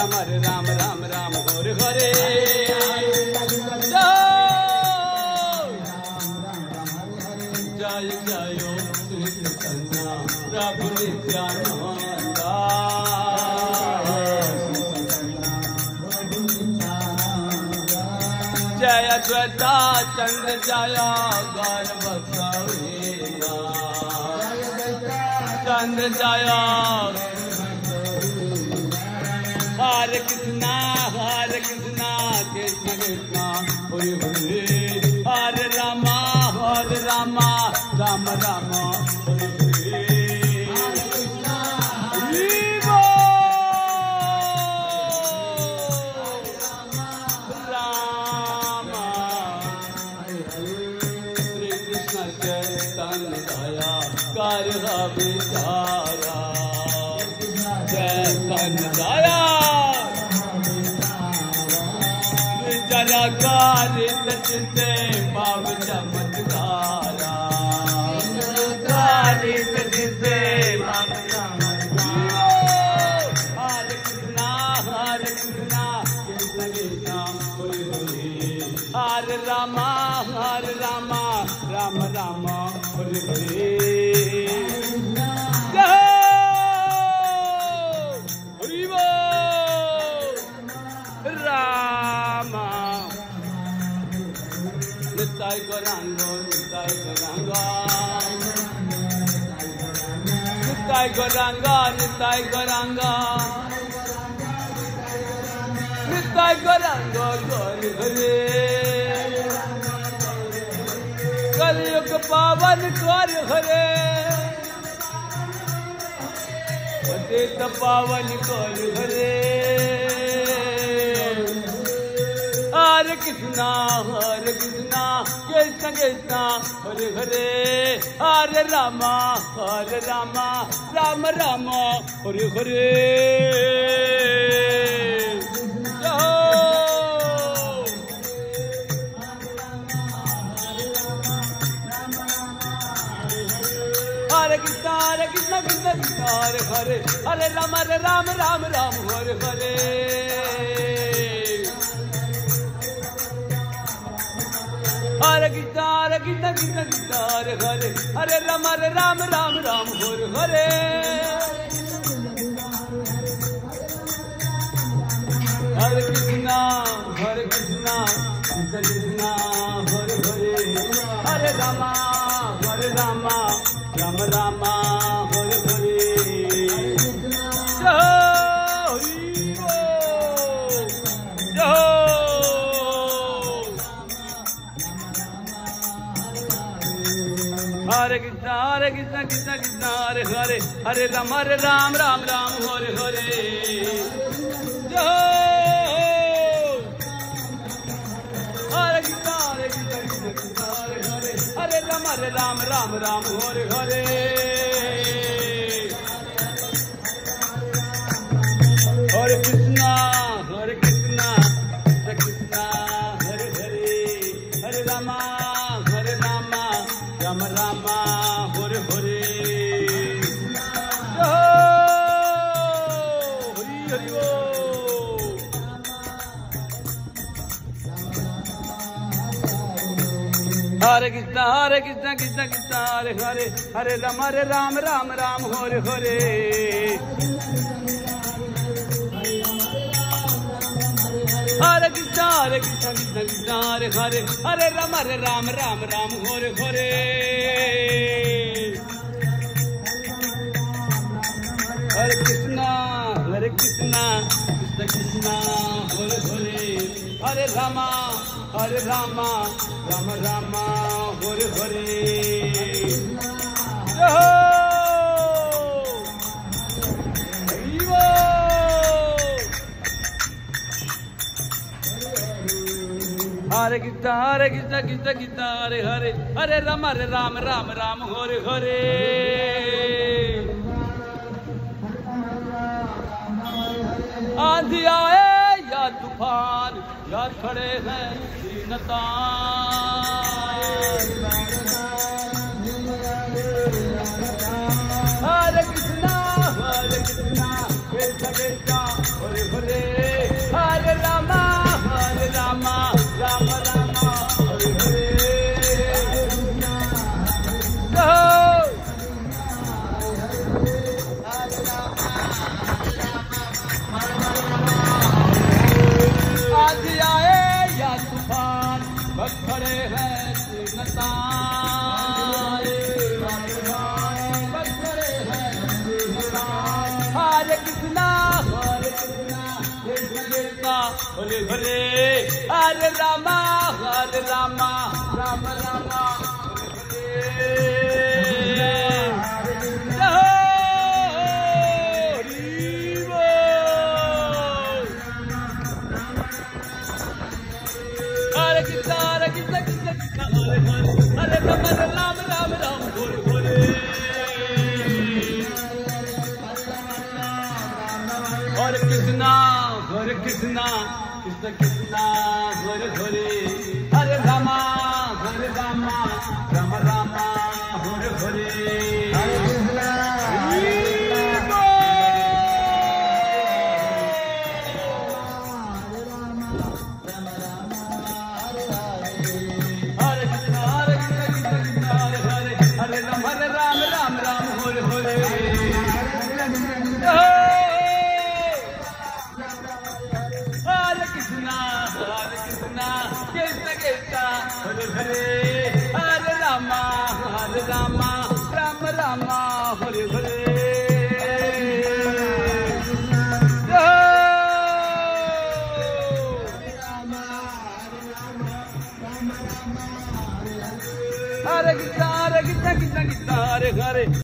राम हरे राम राम राम हरे हरे जय जय श्री चैतन्य प्रभु नित्यानंद जय द्वैता चंद्र जय गर्भ चंद्र जय हरे कृष्णा कृष्ण कृष्ण हरे हरे हरे राम राम राम हरे विचारा चैतन दया विचारा कारित चिते पाव चमत्कारा कारित चिते पाव चमत्कारा हरे कृष्णा कृष्ण कृष्ण हरे हरे हरे राम राम राम हरे हरे निताय गौरांगो निताय गौरांगा निताय गौरांगा निताय गौरांगा निताय गौरांगो गौर हरे कलयुग पावन गौर हरे पतित पावन गौर हरे हरे कृष्णा कृष्ण कृष्ण हरे हरे हरे राम राम राम हरे हरे हरे कृष्ण कृष्ण कृष्ण हरे हरे हरे राम राम राम हरे हरे हरे कृष्ण कृष्ण हरे हरे हरे राम राम हरे हरे हरे कृष्ण कृष्ण कृष्ण हरे हरे हरे राम राम हरे हरे हरे कृष्ण कृष्ण कृष्ण हरे हरे हरे राम हरे हरे हरे कृष्ण कृष्ण कृष्ण हरे हरे हरे राम हरे हरे हरे कृष्ण कृष्ण कृष्ण हरे हरे हरे राम हरे राम हरे हरे हरे कृष्ण कृष्ण कृष्ण हरे हरे हरे राम हरे हरे हरे कृष्ण कृष्ण कृष्ण हरे हरे हरे राम हरे हरे हरे कृष्ण कृष्ण कृष्ण हरे हरे हरे राम हरे राम हरे हरे हरे कृष्ण कृष्ण कृष्ण हरे हरे हरे राम हरे हरे आंधी आए या तूफान या खड़े हैं हरे Krishna Krishna Krishna Hare Hare Hare Hare, Hare Rama, Hare Rama, Rama Rama, Hare Hare. Hare Krishna, Hare Krishna, Krishna Krishna, Hare Hare, Hare Rama, Rama Rama, Rama Hare Hare. Hare Krishna, Krishna Krishna, Hare Hare.